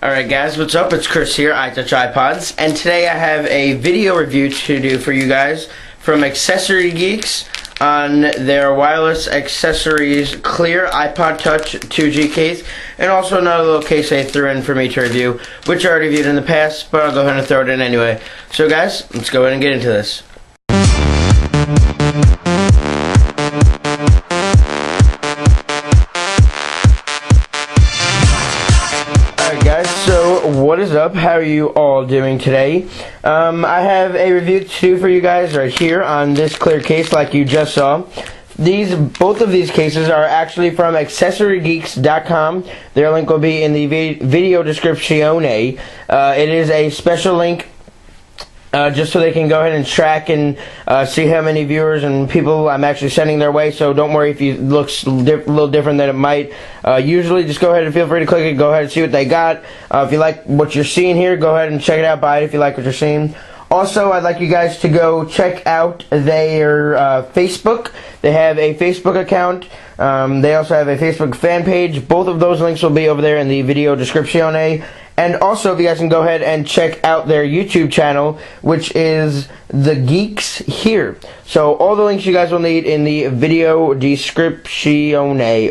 Alright guys, what's up? It's Chris here, iTouchiPodz, and today I have a video review to do for you guys from AccessoryGeeks on their wireless accessories clear iPod Touch 2G case, and also another little case they threw in for me to review, which I already reviewed in the past, but I'll go ahead and throw it in anyway. So guys, let's go ahead and get into this. Guys, so what is up? How are you all doing today? I have a review to do for you guys right here on this clear case like you just saw. Both of these cases are actually from AccessoryGeeks.com. Their link will be in the video description. It is a special link just so they can go ahead and track and see how many viewers and people I'm actually sending their way. So don't worry if it looks a little different than it might. Usually just go ahead and feel free to click it, go ahead and see what they got. If you like what you're seeing here, go ahead and check it out, buy it if you like what you're seeing. Also, I'd like you guys to go check out their Facebook. They have a Facebook account. They also have a Facebook fan page. Both of those links will be over there in the video description. And also, if you guys can go ahead and check out their YouTube channel, which is The Geeks Here. So, all the links you guys will need in the video description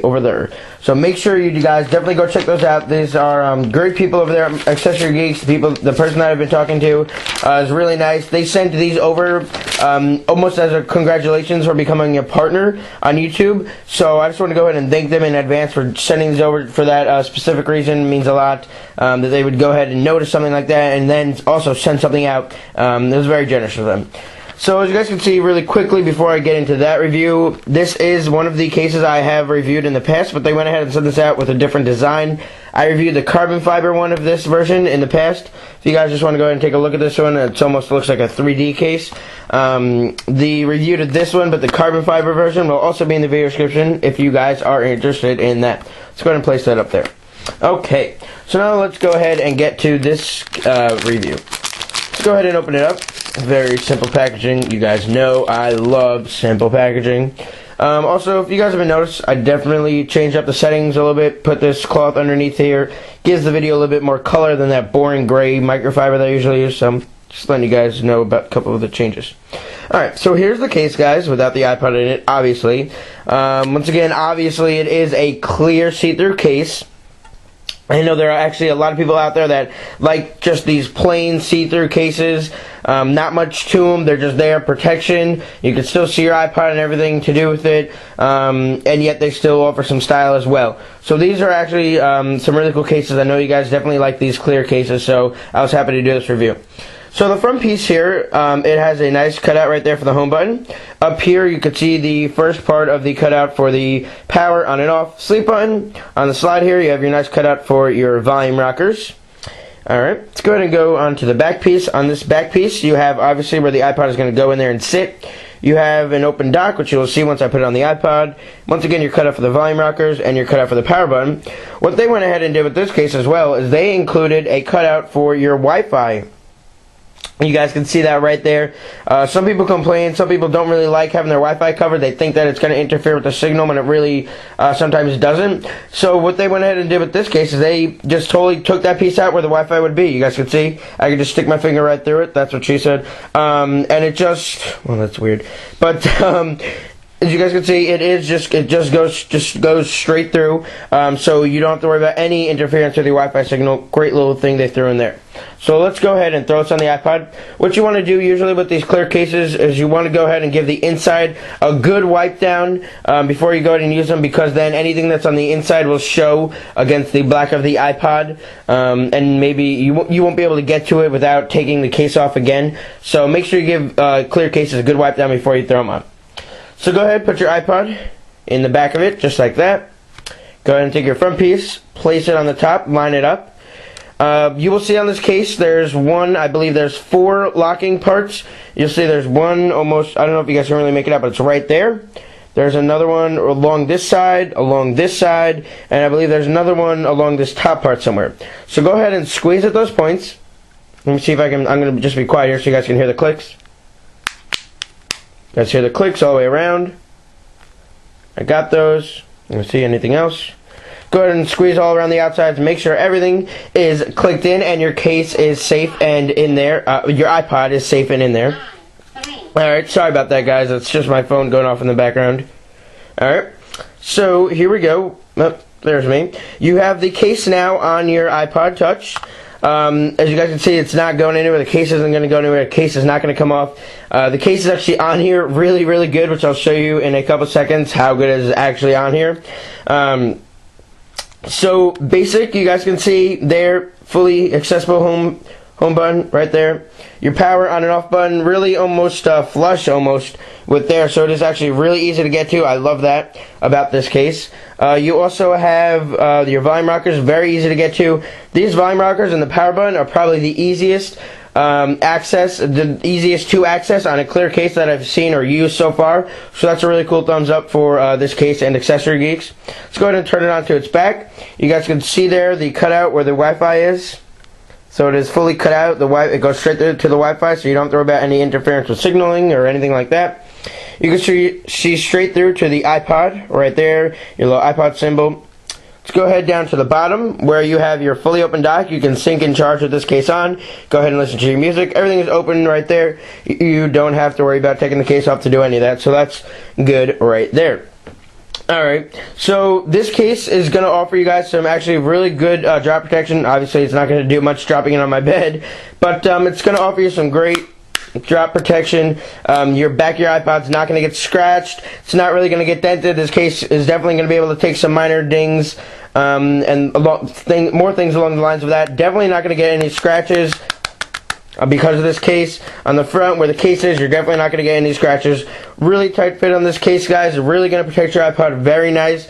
over there. So, make sure you guys definitely go check those out. These are great people over there at Accessory Geeks. The person that I've been talking to is really nice. They sent these over almost as a congratulations for becoming a partner on YouTube. So, I just want to go ahead and thank them in advance for sending these over for that specific reason. It means a lot that they would go ahead and notice something like that and then also send something out. It was very generous of them. So as you guys can see really quickly before I get into that review, this is one of the cases I have reviewed in the past, but they went ahead and sent this out with a different design. I reviewed the carbon fiber one of this version in the past. If you guys just want to go ahead and take a look at this one, it almost looks like a 3D case. The review to this one, but the carbon fiber version will also be in the video description if you guys are interested in that. Let's go ahead and place that up there. Okay, so now let's go ahead and get to this review. Let's go ahead and open it up. Very simple packaging. You guys know I love simple packaging. Also, if you guys haven't noticed, I definitely changed up the settings a little bit. Put this cloth underneath here. Gives the video a little bit more color than that boring gray microfiber that I usually use. So I'm just letting you guys know about a couple of the changes. Alright, so here's the case, guys, without the iPod in it, obviously. Once again, obviously it is a clear see-through case. I know there are actually a lot of people out there that like just these plain see-through cases. Not much to them. They're just there, protection. You can still see your iPod and everything to do with it. And yet they still offer some style as well. So these are actually some really cool cases. I know you guys definitely like these clear cases, so I was happy to do this review. So the front piece here, it has a nice cutout right there for the home button. Up here you can see the first part of the cutout for the power on and off sleep button. On the slide here you have your nice cutout for your volume rockers. Alright, let's go ahead and go on to the back piece. On this back piece you have obviously where the iPod is going to go in there and sit. You have an open dock, which you'll see once I put it on the iPod. Once again, you're cut out for the volume rockers, and you're cut out for the power button. What they went ahead and did with this case as well is they included a cutout for your Wi-Fi. You guys can see that right there. Some people complain, some people don't really like having their Wi-Fi covered. They think that it's going to interfere with the signal when it really sometimes doesn't. So what they went ahead and did with this case is they just totally took that piece out where the Wi-Fi would be. You guys can see, I can just stick my finger right through it. That's what she said. And it just, well, that's weird. But as you guys can see, it just goes straight through. So you don't have to worry about any interference with your Wi-Fi signal. Great little thing they threw in there. So let's go ahead and throw this on the iPod. What you want to do usually with these clear cases is you want to go ahead and give the inside a good wipe down before you go ahead and use them, because then anything that's on the inside will show against the black of the iPod, and maybe you won't be able to get to it without taking the case off again. So make sure you give clear cases a good wipe down before you throw them on. So go ahead, put your iPod in the back of it, just like that. Go ahead and take your front piece, place it on the top, line it up. You will see on this case there's I believe there's 4 locking parts. You'll see there's one almost, I don't know if you guys can really make it out, but it's right there. There's another one along this side, and I believe there's another one along this top part somewhere. So go ahead and squeeze at those points. Let me see if I can, I'm going to just be quiet here so you guys can hear the clicks. You guys hear the clicks all the way around. I got those. You can see anything else. Go ahead and squeeze all around the outside to make sure everything is clicked in and your case is safe and in there. Your iPod is safe and in there. Alright, sorry about that, guys. It's just my phone going off in the background. Alright, so here we go. Oh, there's me. You have the case now on your iPod Touch. As you guys can see, it's not going anywhere. The case isn't going to go anywhere. The case is not going to come off. The case is actually on here really, really good, which I'll show you in a couple seconds how good it is actually on here. So, basic, you guys can see there, fully accessible home button right there. Your power on and off button, really almost flush almost with there, so it is actually really easy to get to. I love that about this case. You also have your volume rockers, very easy to get to. These volume rockers and the power button are probably the easiest the easiest to access on a clear case that I've seen or used so far. So that's a really cool thumbs up for this case and Accessory Geeks. Let's go ahead and turn it on to its back. You guys can see there the cutout where the Wi-Fi is. So it is fully cut out. It goes straight through to the Wi-Fi, so you don't throw about any interference with signaling or anything like that. You can see straight through to the iPod right there, your little iPod symbol. Let's go ahead down to the bottom where you have your fully open dock. You can sync and charge with this case on. Go ahead and listen to your music. Everything is open right there. You don't have to worry about taking the case off to do any of that, so that's good right there. Alright, so this case is going to offer you guys some actually really good drop protection. Obviously, it's not going to do much dropping it on my bed, but it's going to offer you some great drop protection. Your back of your iPod's not going to get scratched. It's not really going to get dented. This case is definitely going to be able to take some minor dings and more things along the lines of that. Definitely not going to get any scratches. Because of this case, on the front where the case is, you're definitely not going to get any scratches. Really tight fit on this case, guys. Really going to protect your iPod. Very nice.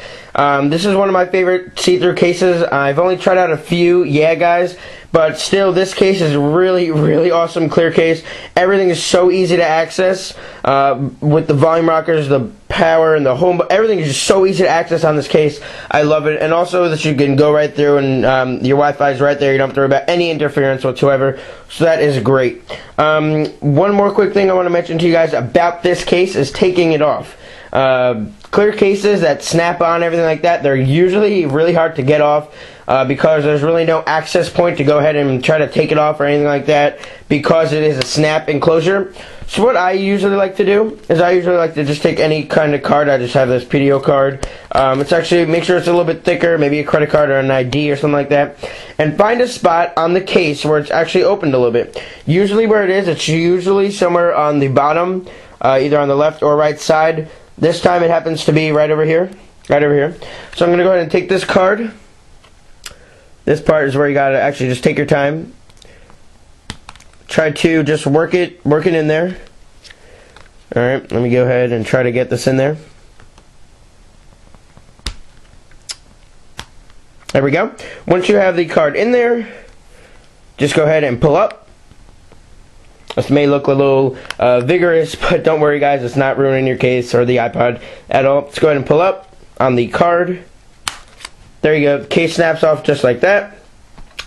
This is one of my favorite see-through cases. I've only tried out a few, yeah, guys. But still, this case is really, really awesome clear case. Everything is so easy to access with the volume rockers, the power, and the home. Everything is just so easy to access on this case. I love it. And also that you can go right through and your Wi-Fi is right there. You don't have to worry about any interference whatsoever. So that is great. One more quick thing I want to mention to you guys about this case is taking it off. Clear cases that snap on, everything like that, they're usually really hard to get off because there's really no access point to go ahead and try to take it off or anything like that because it is a snap enclosure. So what I usually like to do is I usually like to just take any kind of card. I just have this PDO card. It's actually, make sure it's a little bit thicker, maybe a credit card or an ID or something like that, and find a spot on the case where it's actually opened a little bit. Usually where it is, it's usually somewhere on the bottom, either on the left or right side. This time it happens to be right over here. Right over here. So I'm going to go ahead and take this card. This part is where you got to actually just take your time. Try to just work it in there. Alright, let me go ahead and try to get this in there. There we go. Once you have the card in there, just go ahead and pull up. This may look a little vigorous, but don't worry, guys. It's not ruining your case or the iPod at all. Let's go ahead and pull up on the card. There you go. The case snaps off just like that.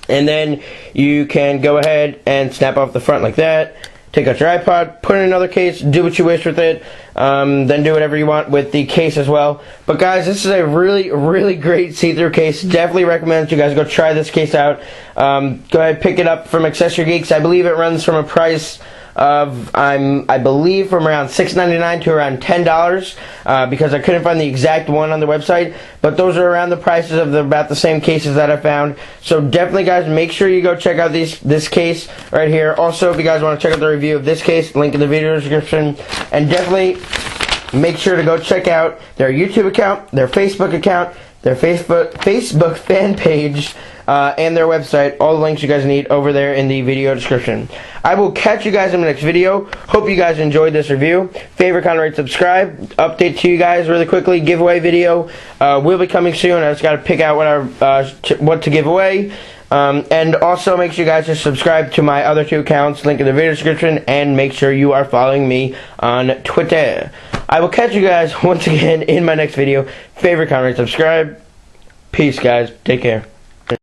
And then you can go ahead and snap off the front like that. Take out your iPod, put it in another case, do what you wish with it, then do whatever you want with the case as well. But guys, this is a really, really great see-through case. Definitely recommend that you guys go try this case out. Go ahead, pick it up from Accessory Geeks. I believe it runs from a price of, I believe, from around $6.99 to around $10, because I couldn't find the exact one on the website, but those are around the prices of about the same cases that I found. So definitely, guys, make sure you go check out this case right here. Also, if you guys want to check out the review of this case, link in the video description, and definitely make sure to go check out their YouTube account, their Facebook account, their Facebook fan page, and their website. All the links you guys need over there in the video description. I will catch you guys in the next video. Hope you guys enjoyed this review. Favorite, comment, rate, subscribe. Update to you guys really quickly. Giveaway video will be coming soon. I just got to pick out what to give away. And also make sure you guys just subscribe to my other two accounts, link in the video description, and make sure you are following me on Twitter. I will catch you guys once again in my next video. Favorite, comment, rate, subscribe. Peace, guys. Take care.